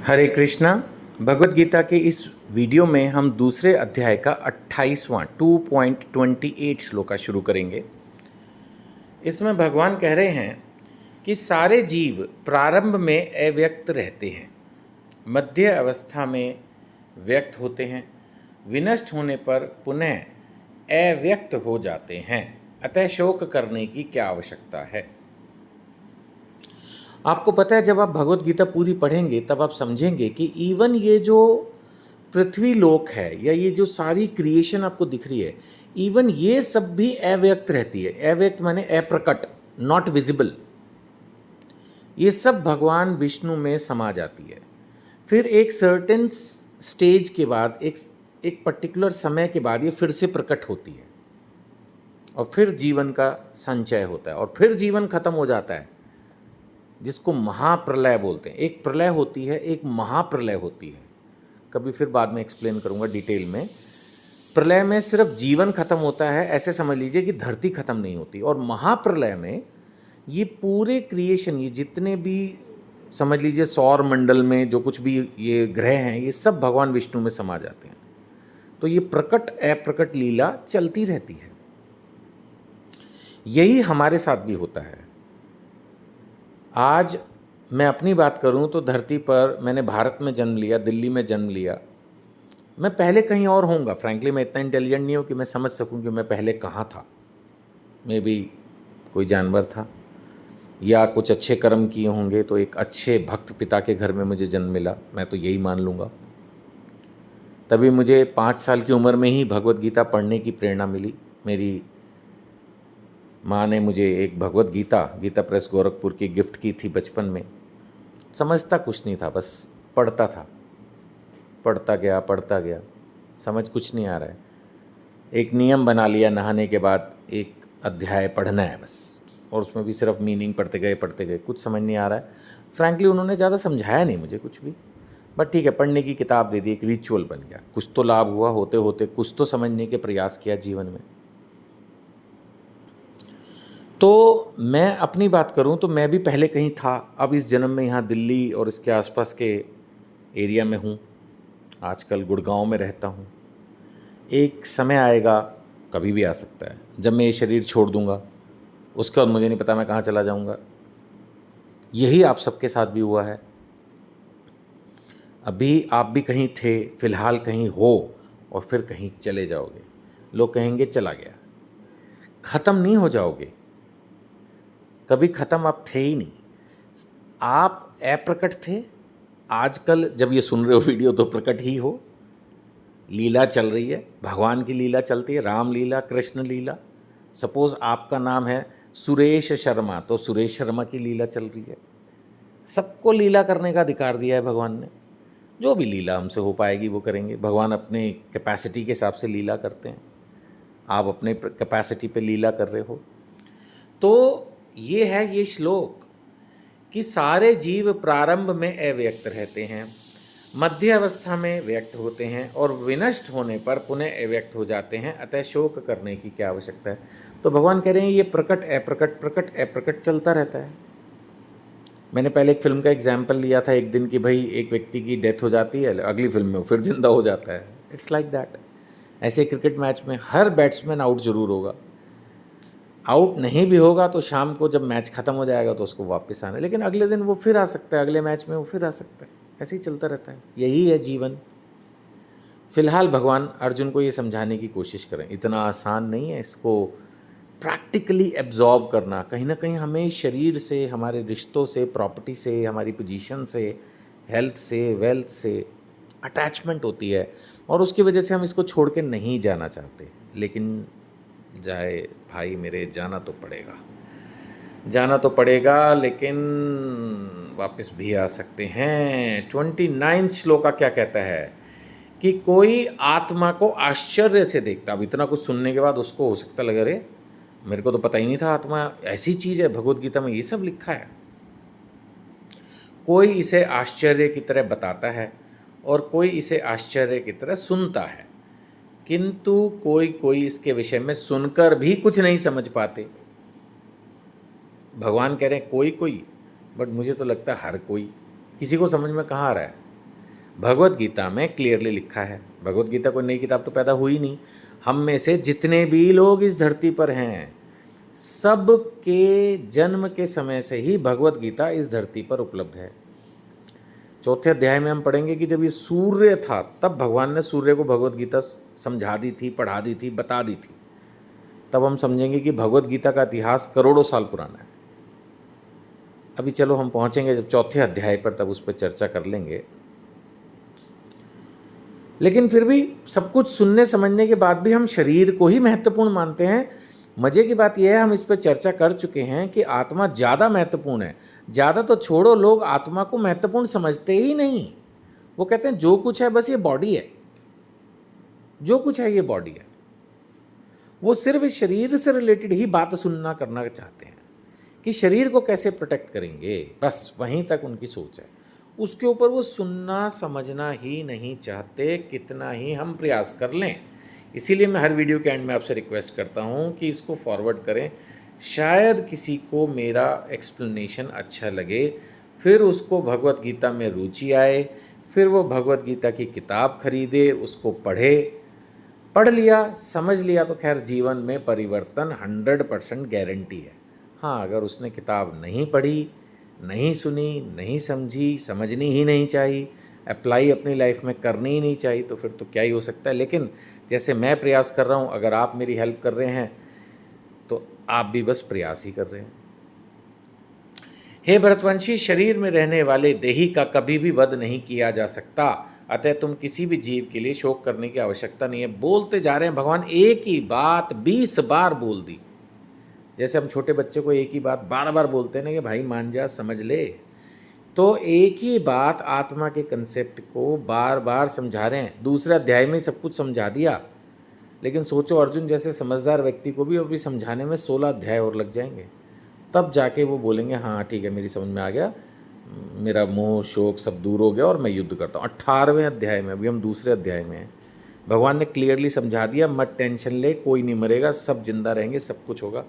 हरे कृष्णा। भगवत गीता के इस वीडियो में हम दूसरे अध्याय का 28वां 2.28 श्लोका शुरू करेंगे। इसमें भगवान कह रहे हैं कि सारे जीव प्रारंभ में अव्यक्त रहते हैं, मध्य अवस्था में व्यक्त होते हैं, विनष्ट होने पर पुनः अव्यक्त हो जाते हैं। अतः शोक करने की क्या आवश्यकता है। आपको पता है, जब आप भगवत गीता पूरी पढ़ेंगे तब आप समझेंगे कि इवन ये जो पृथ्वी लोक है या ये जो सारी क्रिएशन आपको दिख रही है, इवन ये सब भी अव्यक्त रहती है। अव्यक्त माने अप्रकट, नॉट विजिबल। ये सब भगवान विष्णु में समा जाती है। फिर एक सर्टेन स्टेज के बाद, एक पर्टिकुलर समय के बाद ये फिर से प्रकट होती है और फिर जीवन का संचय होता है और फिर जीवन खत्म हो जाता है, जिसको महाप्रलय बोलते हैं। एक प्रलय होती है, एक महाप्रलय होती है। कभी फिर बाद में एक्सप्लेन करूंगा डिटेल में। प्रलय में सिर्फ जीवन खत्म होता है, ऐसे समझ लीजिए कि धरती खत्म नहीं होती। और महाप्रलय में ये पूरे क्रिएशन, ये जितने भी समझ लीजिए सौर मंडल में जो कुछ भी ये ग्रह हैं, ये सब भगवान विष्णु में समा जाते हैं। तो ये प्रकट अप्रकट लीला चलती रहती है। यही हमारे साथ भी होता है। आज मैं अपनी बात करूं तो धरती पर मैंने भारत में जन्म लिया, दिल्ली में जन्म लिया। मैं पहले कहीं और होऊंगा। फ्रैंकली मैं इतना इंटेलिजेंट नहीं हूं कि मैं समझ सकूं कि मैं पहले कहाँ था। मे भी कोई जानवर था या कुछ अच्छे कर्म किए होंगे तो एक अच्छे भक्त पिता के घर में मुझे जन्म मिला, मैं तो यही मान लूँगा। तभी मुझे 5 साल की उम्र में ही भगवत गीता पढ़ने की प्रेरणा मिली। मेरी माँ ने मुझे एक भगवत गीता प्रेस गोरखपुर की गिफ्ट की थी बचपन में। समझता कुछ नहीं था, बस पढ़ता था, पढ़ता गया, समझ कुछ नहीं आ रहा है। एक नियम बना लिया, नहाने के बाद एक अध्याय पढ़ना है बस, और उसमें भी सिर्फ मीनिंग पढ़ते गए, कुछ समझ नहीं आ रहा है। फ्रैंकली उन्होंने ज़्यादा समझाया नहीं मुझे कुछ भी, बट ठीक है, पढ़ने की किताब दे दी, एक रिचुअल बन गया। कुछ तो लाभ हुआ, होते होते कुछ तो समझने के प्रयास किया जीवन में। तो मैं अपनी बात करूं तो मैं भी पहले कहीं था। अब इस जन्म में यहाँ दिल्ली और इसके आसपास के एरिया में हूँ। आजकल गुड़गांव में रहता हूँ। एक समय आएगा, कभी भी आ सकता है, जब मैं ये शरीर छोड़ दूँगा। उसके बाद मुझे नहीं पता मैं कहाँ चला जाऊँगा। यही आप सबके साथ भी हुआ है। अभी आप भी कहीं थे, फिलहाल कहीं हो, और फिर कहीं चले जाओगे। लोग कहेंगे चला गया। ख़त्म नहीं हो जाओगे, कभी ख़त्म आप थे ही नहीं। आप अप्रकट थे। आजकल जब ये सुन रहे हो वीडियो तो प्रकट ही हो। लीला चल रही है, भगवान की लीला चलती है, राम लीला, कृष्ण लीला। सपोज़ आपका नाम है सुरेश शर्मा, तो सुरेश शर्मा की लीला चल रही है। सबको लीला करने का अधिकार दिया है भगवान ने। जो भी लीला हमसे हो पाएगी वो करेंगे। भगवान अपने कैपेसिटी के हिसाब से लीला करते हैं। आप अपने कैपेसिटी पे लीला कर रहे हो। तो ये है ये श्लोक कि सारे जीव प्रारंभ में अव्यक्त रहते हैं, मध्य अवस्था में व्यक्त होते हैं और विनष्ट होने पर पुनः अव्यक्त हो जाते हैं। अतः शोक करने की क्या आवश्यकता है। तो भगवान कह रहे हैं ये प्रकट अप्रकट चलता रहता है। मैंने पहले एक फिल्म का एग्जाम्पल लिया था एक दिन की, भाई एक व्यक्ति की डेथ हो जाती है, अगली फिल्म में वो फिर जिंदा हो जाता है। It's like that. ऐसे क्रिकेट मैच में हर बैट्समैन आउट जरूर होगा। आउट नहीं भी होगा तो शाम को जब मैच खत्म हो जाएगा तो उसको वापस आना, लेकिन अगले दिन वो फिर आ सकता है, अगले मैच में वो फिर आ सकता है। ऐसे ही चलता रहता है। यही है जीवन। फिलहाल भगवान अर्जुन को ये समझाने की कोशिश करें, इतना आसान नहीं है इसको प्रैक्टिकली एब्जॉर्ब करना। कहीं ना कहीं हमें शरीर से, हमारे रिश्तों से, प्रॉपर्टी से, हमारी पोजीशन से, हेल्थ से, वेल्थ से अटैचमेंट होती है और उसकी वजह से हम इसको छोड़ के नहीं जाना चाहते। लेकिन जाए भाई मेरे, जाना तो पड़ेगा, लेकिन वापस भी आ सकते हैं। 29 श्लोक का क्या कहता है कि कोई आत्मा को आश्चर्य से देखता। अब इतना कुछ सुनने के बाद उसको हो सकता लगे, अरे मेरे को तो पता ही नहीं था आत्मा ऐसी चीज़ है, भगवत गीता में ये सब लिखा है। कोई इसे आश्चर्य की तरह बताता है और कोई इसे आश्चर्य की तरह सुनता है, किंतु कोई इसके विषय में सुनकर भी कुछ नहीं समझ पाते। भगवान कह रहे हैं कोई, बट मुझे तो लगता है हर कोई। किसी को समझ में कहाँ आ रहा है। भगवत गीता में क्लियरली लिखा है, भगवत गीता कोई नई किताब तो पैदा हुई नहीं, हम में से जितने भी लोग इस धरती पर हैं सब के जन्म के समय से ही भगवत गीता इस धरती पर उपलब्ध है। चौथे अध्याय में हम पढ़ेंगे कि जब ये सूर्य था तब भगवान ने सूर्य को भगवत गीता समझा दी थी, पढ़ा दी थी, बता दी थी। तब हम समझेंगे कि भगवत गीता का इतिहास करोड़ों साल पुराना है। अभी चलो हम पहुंचेंगे जब चौथे अध्याय पर, तब उस पर चर्चा कर लेंगे। लेकिन फिर भी सब कुछ सुनने समझने के बाद भी हम शरीर को ही महत्वपूर्ण मानते हैं। मजे की बात यह है, हम इस पर चर्चा कर चुके हैं कि आत्मा ज़्यादा महत्वपूर्ण है। ज़्यादा तो छोड़ो, लोग आत्मा को महत्वपूर्ण समझते ही नहीं। वो कहते हैं जो कुछ है बस ये बॉडी है, जो कुछ है ये बॉडी है। वो सिर्फ इस शरीर से रिलेटेड ही बात सुनना करना चाहते हैं कि शरीर को कैसे प्रोटेक्ट करेंगे, बस वहीं तक उनकी सोच है। उसके ऊपर वो सुनना समझना ही नहीं चाहते, कितना ही हम प्रयास कर लें। इसीलिए मैं हर वीडियो के एंड में आपसे रिक्वेस्ट करता हूँ कि इसको फॉरवर्ड करें, शायद किसी को मेरा एक्सप्लेनेशन अच्छा लगे, फिर उसको भगवत गीता में रुचि आए, फिर वो भगवत गीता की किताब खरीदे, उसको पढ़े। पढ़ लिया, समझ लिया तो खैर जीवन में परिवर्तन 100% गारंटी है। हाँ, अगर उसने किताब नहीं पढ़ी, नहीं सुनी, नहीं समझी, समझनी ही नहीं चाहिए, अप्लाई अपनी लाइफ में करनी ही नहीं चाहिए, तो फिर तो क्या ही हो सकता है। लेकिन जैसे मैं प्रयास कर रहा हूँ, अगर आप मेरी हेल्प कर रहे हैं तो आप भी बस प्रयास ही कर रहे हैं। हे भरतवंशी, शरीर में रहने वाले देही का कभी भी वध नहीं किया जा सकता, अतः तुम किसी भी जीव के लिए शोक करने की आवश्यकता नहीं है। बोलते जा रहे हैं भगवान, एक ही बात 20 बार बोल दी। जैसे हम छोटे बच्चे को एक ही बात बार बार बोलते हैं ना कि भाई मान जा, समझ ले, तो एक ही बात आत्मा के कंसेप्ट को बार बार समझा रहे हैं। दूसरे अध्याय में सब कुछ समझा दिया, लेकिन सोचो अर्जुन जैसे समझदार व्यक्ति को भी अभी समझाने में 16 अध्याय और लग जाएंगे, तब जाके वो बोलेंगे हाँ ठीक है, मेरी समझ में आ गया, मेरा मोह शोक सब दूर हो गया और मैं युद्ध करता हूँ। 18वें अध्याय में, अभी हम दूसरे अध्याय में हैं, भगवान ने क्लियरली समझा दिया, मत टेंशन ले, कोई नहीं मरेगा, सब जिंदा रहेंगे, सब कुछ होगा।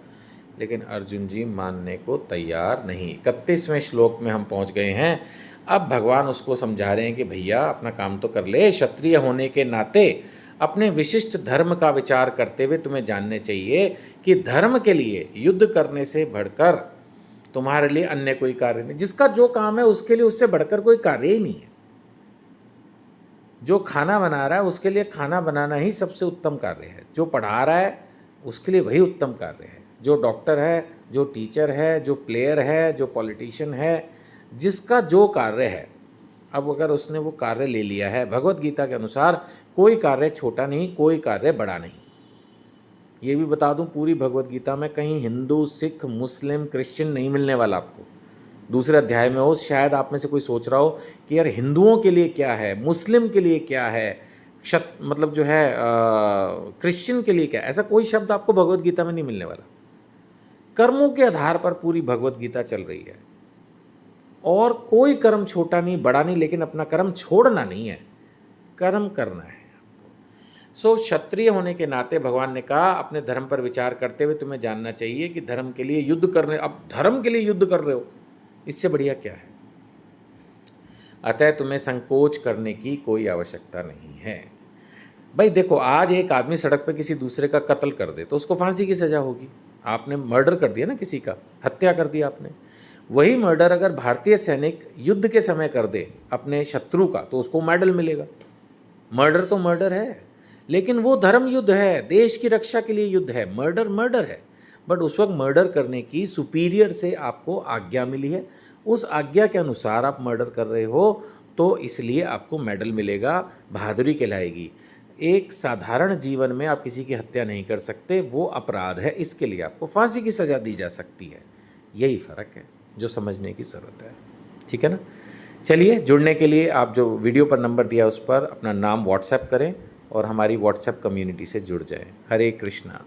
लेकिन अर्जुन जी मानने को तैयार नहीं। 31वें श्लोक में हम पहुंच गए हैं। अब भगवान उसको समझा रहे हैं कि भैया अपना काम तो कर ले, क्षत्रिय होने के नाते अपने विशिष्ट धर्म का विचार करते हुए तुम्हें जानने चाहिए कि धर्म के लिए युद्ध करने से बढ़कर तुम्हारे लिए अन्य कोई कार्य नहीं। जिसका जो काम है उसके लिए उससे बढ़कर कोई कार्य ही नहीं है। जो खाना बना रहा है उसके लिए खाना बनाना ही सबसे उत्तम कार्य है। जो पढ़ा रहा है उसके लिए वही उत्तम कार्य है। जो डॉक्टर है, जो टीचर है, जो प्लेयर है, जो पॉलिटिशियन है, जिसका जो कार्य है, अब अगर उसने वो कार्य ले लिया है, भगवत गीता के अनुसार कोई कार्य छोटा नहीं, कोई कार्य बड़ा नहीं। ये भी बता दूं, पूरी भगवत गीता में कहीं हिंदू, सिख, मुस्लिम, क्रिश्चियन नहीं मिलने वाला आपको। दूसरे अध्याय में हो, शायद आप में से कोई सोच रहा हो कि यार हिंदुओं के लिए क्या है, मुस्लिम के लिए क्या है, मतलब जो है क्रिश्चियन के लिए क्या है, ऐसा कोई शब्द आपको भगवत गीता में नहीं मिलने वाला। कर्मों के आधार पर पूरी भगवत गीता चल रही है और कोई कर्म छोटा नहीं बड़ा नहीं, लेकिन अपना कर्म छोड़ना नहीं है, कर्म करना है आपको। सो क्षत्रिय होने के नाते भगवान ने कहा अपने धर्म पर विचार करते हुए तुम्हें जानना चाहिए कि धर्म के लिए युद्ध करने, अब धर्म के लिए युद्ध कर रहे हो, इससे बढ़िया क्या है। अतः तुम्हें संकोच करने की कोई आवश्यकता नहीं है। भाई देखो, आज एक आदमी सड़क पर किसी दूसरे का कत्ल कर दे तो उसको फांसी की सजा होगी। आपने मर्डर कर दिया ना, किसी का हत्या कर दिया आपने। वही मर्डर अगर भारतीय सैनिक युद्ध के समय कर दे अपने शत्रु का तो उसको मेडल मिलेगा। मर्डर तो मर्डर है, लेकिन वो धर्म युद्ध है, देश की रक्षा के लिए युद्ध है। मर्डर मर्डर है, बट उस वक्त मर्डर करने की सुपीरियर से आपको आज्ञा मिली है, उस आज्ञा के अनुसार आप मर्डर कर रहे हो, तो इसलिए आपको मेडल मिलेगा, बहादुरी कहलाएगी। एक साधारण जीवन में आप किसी की हत्या नहीं कर सकते, वो अपराध है, इसके लिए आपको फांसी की सज़ा दी जा सकती है। यही फ़र्क है जो समझने की ज़रूरत है। ठीक है ना। चलिए, जुड़ने के लिए आप जो वीडियो पर नंबर दिया उस पर अपना नाम व्हाट्सएप करें और हमारी व्हाट्सएप कम्युनिटी से जुड़ जाएं। हरे कृष्णा।